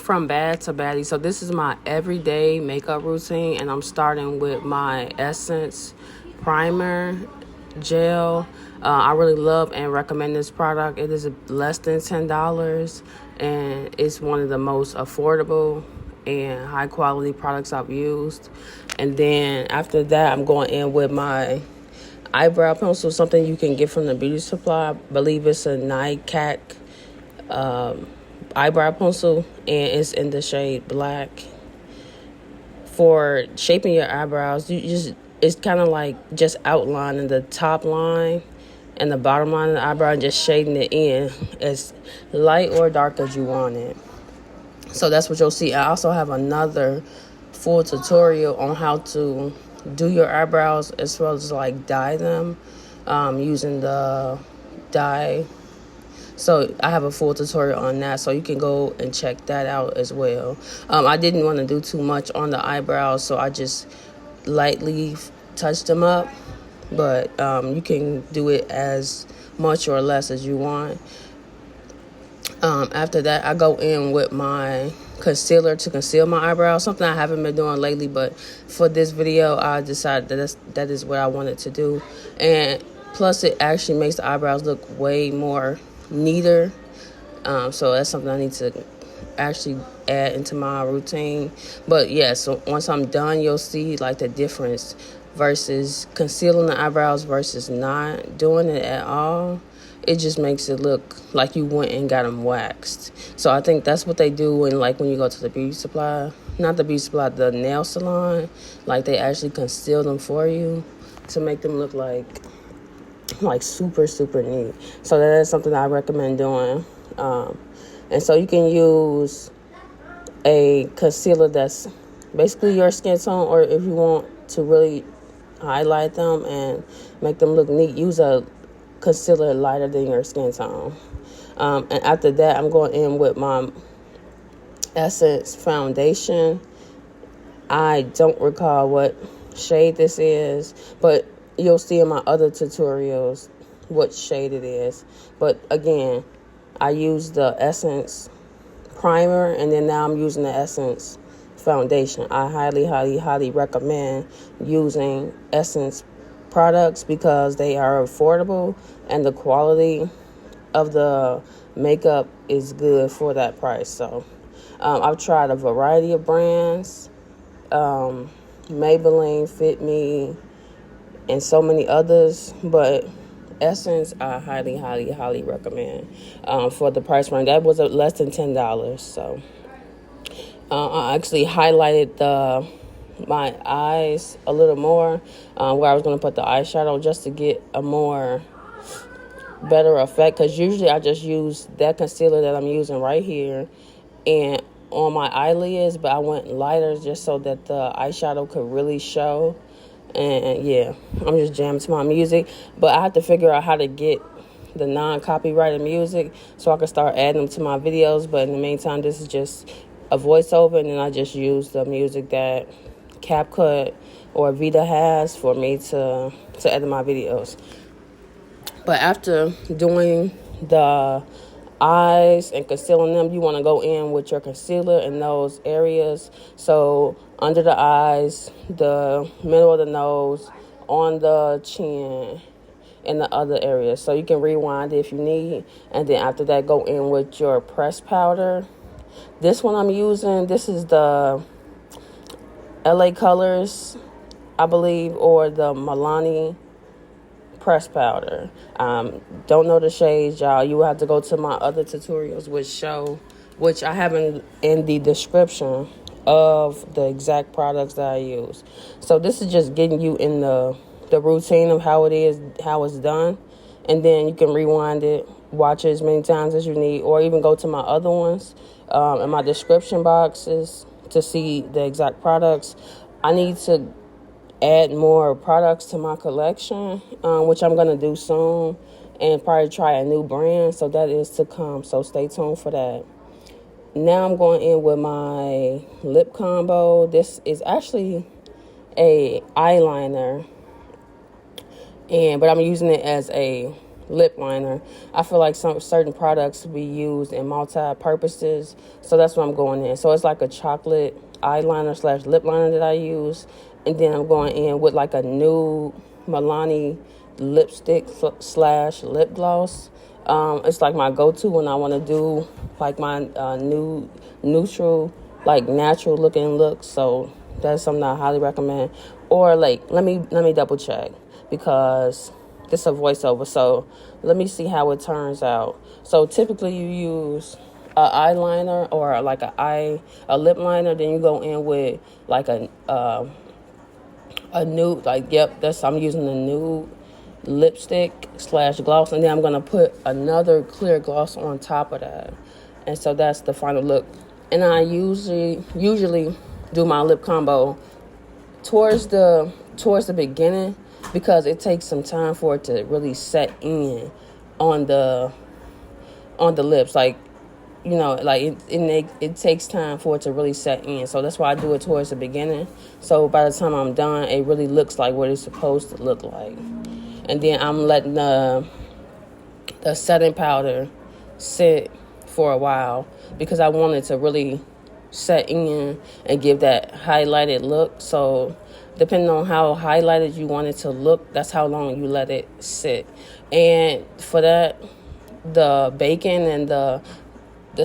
from bad to baddie. So this is my everyday makeup routine, and I'm starting with my Essence primer gel. I really love and recommend this product. It is less than $10, and it's one of the most affordable and high quality products I've used. And then after that, I'm going in with my eyebrow pencil, something you can get from the beauty supply. I believe it's a NICAC eyebrow pencil, and it's in the shade black. For shaping your eyebrows, it's kind of like just outlining the top line and the bottom line of the eyebrow and just shading it in as light or dark as you want it. So that's what you'll see. I also have another full tutorial on how to do your eyebrows as well as like dye them using the dye. So I have a full tutorial on that, so you can go and check that out as well. I didn't want to do too much on the eyebrows, so I just lightly touched them up. But you can do it as much or less as you want. After that, I go in with my concealer to conceal my eyebrows, something I haven't been doing lately, but for this video, I decided that is what I wanted to do. And plus, it actually makes the eyebrows look way more neater. So that's something I need to actually add into my routine. But yeah, so once I'm done, you'll see like the difference versus concealing the eyebrows versus not doing it at all. It just makes it look like you went and got them waxed. So I think that's what they do when you go to the beauty supply, not the beauty supply, the nail salon. Like they actually conceal them for you to make them look like super, super neat. So that is something I recommend doing. And so you can use a concealer that's basically your skin tone, or if you want to really highlight them and make them look neat, use a concealer lighter than your skin tone. And after that, I'm going in with my Essence foundation. I don't recall what shade this is, but you'll see in my other tutorials what shade it is. But again, I use the Essence primer, and then now I'm using the Essence foundation. I highly, highly, highly recommend using Essence products because they are affordable and the quality of the makeup is good for that price. So I've tried a variety of brands, Maybelline, Fit Me, and so many others, but Essence I highly, highly, highly recommend for the price range. That was less than $10. So I actually highlighted my eyes a little more where I was going to put the eyeshadow just to get a more better effect, because usually I just use that concealer that I'm using right here and on my eyelids, but I went lighter just so that the eyeshadow could really show. And yeah, I'm just jamming to my music, but I have to figure out how to get the non-copyrighted music so I can start adding them to my videos. But in the meantime, this is just a voiceover, and then I just use the music that CapCut or Vita has for me to edit my videos. But after doing the eyes and concealing them, you want to go in with your concealer in those areas. So under the eyes, the middle of the nose, on the chin, and the other areas. So you can rewind it if you need. And then after that, go in with your pressed powder. This one I'm using, this is the LA Colors, I believe, or the Milani press powder. Don't know the shades, y'all. You will have to go to my other tutorials which I have in the description of the exact products that I use. So this is just getting you in the routine of how it's done, and then you can rewind it, watch it as many times as you need, or even go to my other ones in my description boxes to see the exact products. I need to add more products to my collection, which I'm going to do soon, and probably try a new brand. So that is to come. So stay tuned for that. Now I'm going in with my lip combo. This is actually a eyeliner, but I'm using it as a lip liner. I feel like some certain products be used in multi-purposes, so that's what I'm going in. So it's like a chocolate eyeliner slash lip liner that I use, and then I'm going in with like a nude Milani lipstick slash lip gloss. It's like my go-to when I want to do like my nude neutral, like natural looking look. So that's something I highly recommend. Or like let me double check, because this is a voiceover, so let me see how it turns out. So typically you use a eyeliner or like a lip liner, then you go in with like a nude, like, yep, I'm using a nude lipstick slash gloss, and then I'm gonna put another clear gloss on top of that, and so that's the final look. And I usually do my lip combo towards the beginning, because it takes some time for it to really set in on the lips, like, you know, like it takes time for it to really set in. So that's why I do it towards the beginning, so by the time I'm done, it really looks like what it's supposed to look like. And then I'm letting the setting powder sit for a while, because I want it to really set in and give that highlighted look. So depending on how highlighted you want it to look, that's how long you let it sit. And for that, the baking and the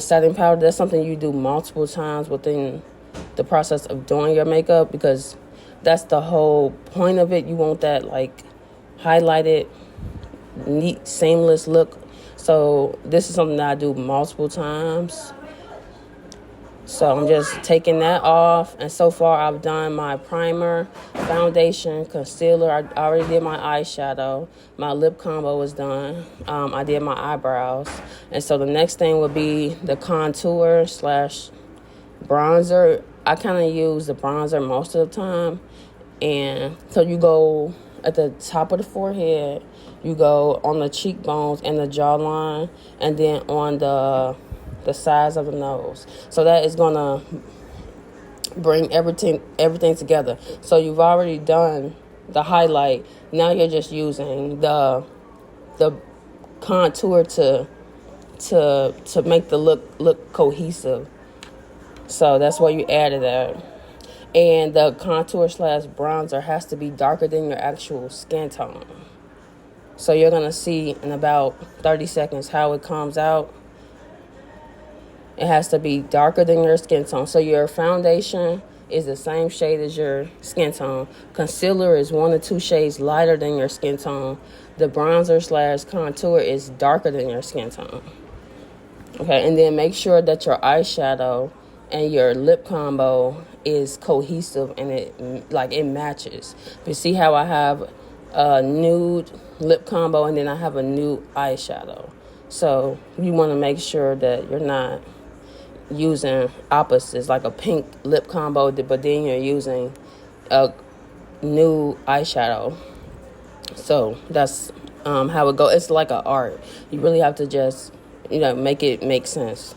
setting powder, that's something you do multiple times within the process of doing your makeup, because that's the whole point of it. You want that like highlighted, neat, seamless look. So this is something that I do multiple times. So I'm just taking that off, and so far I've done my primer, foundation, concealer. I already did my eyeshadow. My lip combo is done. I did my eyebrows, and so the next thing would be the contour slash bronzer. I kind of use the bronzer most of the time, and so you go at the top of the forehead, you go on the cheekbones and the jawline, and then on the sides of the nose. So that is gonna bring everything together. So you've already done the highlight. Now you're just using the contour to make the look cohesive. So that's why you added that. And the contour slash bronzer has to be darker than your actual skin tone. So you're gonna see in about 30 seconds how it comes out. It has to be darker than your skin tone. So your foundation is the same shade as your skin tone. Concealer is 1 or 2 shades lighter than your skin tone. The bronzer slash contour is darker than your skin tone. Okay, and then make sure that your eyeshadow and your lip combo is cohesive and it matches. But see how I have a nude lip combo and then I have a nude eyeshadow. So you want to make sure that you're not using opposites, like a pink lip combo, but then you're using a nude eyeshadow. So that's how it goes. It's like an art. You really have to just, make it make sense.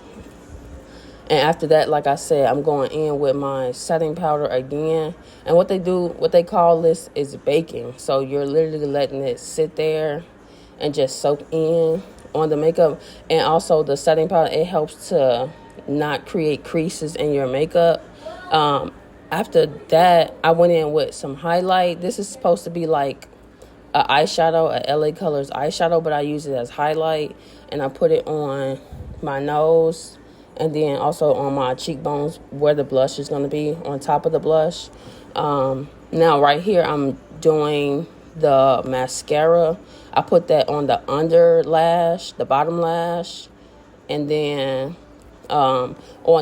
And after that, like I said, I'm going in with my setting powder again. And what they call this is baking. So you're literally letting it sit there and just soak in on the makeup. And also the setting powder, it helps to not create creases in your makeup. After that, I went in with some highlight. This is supposed to be like a eyeshadow, a LA Colors eyeshadow, but I use it as highlight. And I put it on my nose, and then also on my cheekbones where the blush is going to be, on top of the blush. Now right here, I'm doing the mascara. I put that on the under lash, the bottom lash, and then on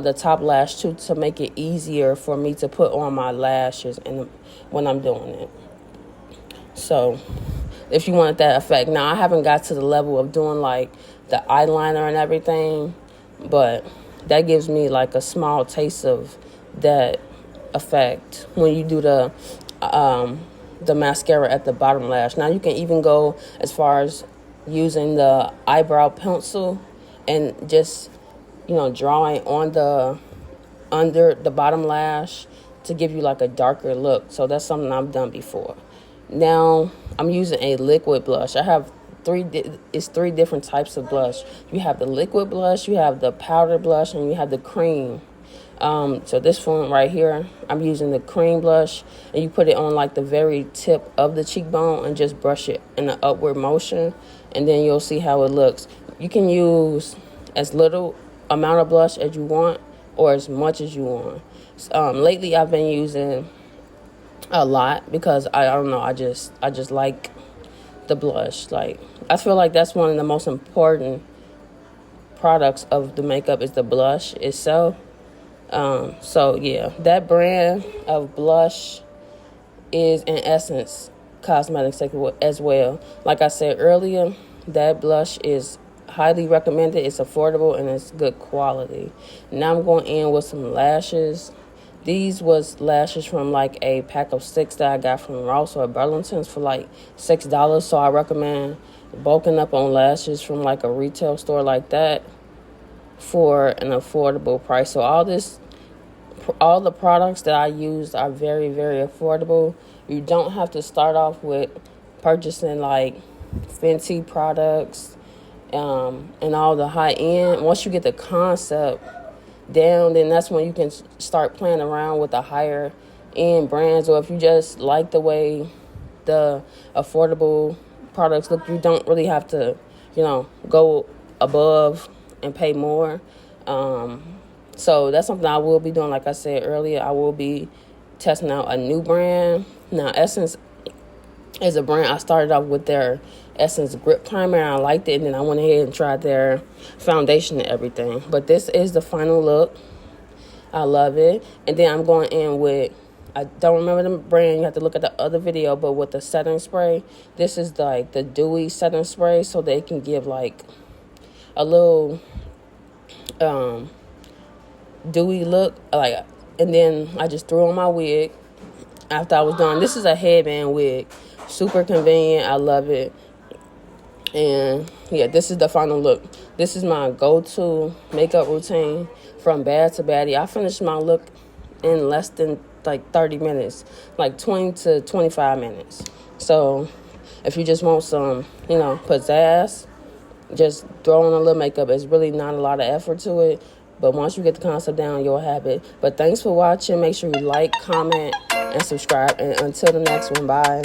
the top lash too, to make it easier for me to put on my lashes when I'm doing it. So if you wanted that effect. Now I haven't got to the level of doing like the eyeliner and everything, but that gives me like a small taste of that effect when you do the mascara at the bottom lash. Now you can even go as far as using the eyebrow pencil and just drawing on the under the bottom lash to give you like a darker look. So that's something I've done before. Now I'm using a liquid blush. I have three different types of blush. You have the liquid blush, you have the powder blush, and you have the cream. So this one right here, I'm using the cream blush, and you put it on like the very tip of the cheekbone and just brush it in an upward motion, and then you'll see how it looks. You can use as little amount of blush as you want or as much as you want. Lately I've been using a lot because I don't know, I just like the blush. Like, I feel like that's one of the most important products of the makeup is the blush itself. So yeah, that brand of blush is in Essence Cosmetics as well. Like I said earlier, that blush is highly recommended. It's affordable and it's good quality. Now I'm going in with some lashes. These was lashes from like a pack of 6 that I got from Ross or Burlington's for like $6. So I recommend bulking up on lashes from like a retail store like that for an affordable price. So all the products that I use are very, very affordable. You don't have to start off with purchasing like Fenty products and all the high end. Once you get the concept down, then that's when you can start playing around with the higher end brands. Or if you just like the way the affordable products look, you don't really have to, go above and pay more. So that's something I will be doing. Like I said earlier, I will be testing out a new brand. Now, Essence is a brand. I started off with their Essence Grip Primer, and I liked it, and then I went ahead and tried their foundation and everything. But this is the final look. I love it. And then I'm going in with, I don't remember the brand. You have to look at the other video, but with the setting spray. This is like the dewy setting spray, so they can give like a little dewy look, like. And then I just threw on my wig after I was done. This is a headband wig, super convenient. I love it. And yeah, this is the final look. This is my go-to makeup routine from bad to baddie. I finished my look in less than like 30 minutes, like 20 to 25 minutes. So if you just want some, pizzazz, just throw on a little makeup. It's really not a lot of effort to it. But once you get the concept down, you'll have it. But thanks for watching. Make sure you like, comment, and subscribe. And until the next one, bye.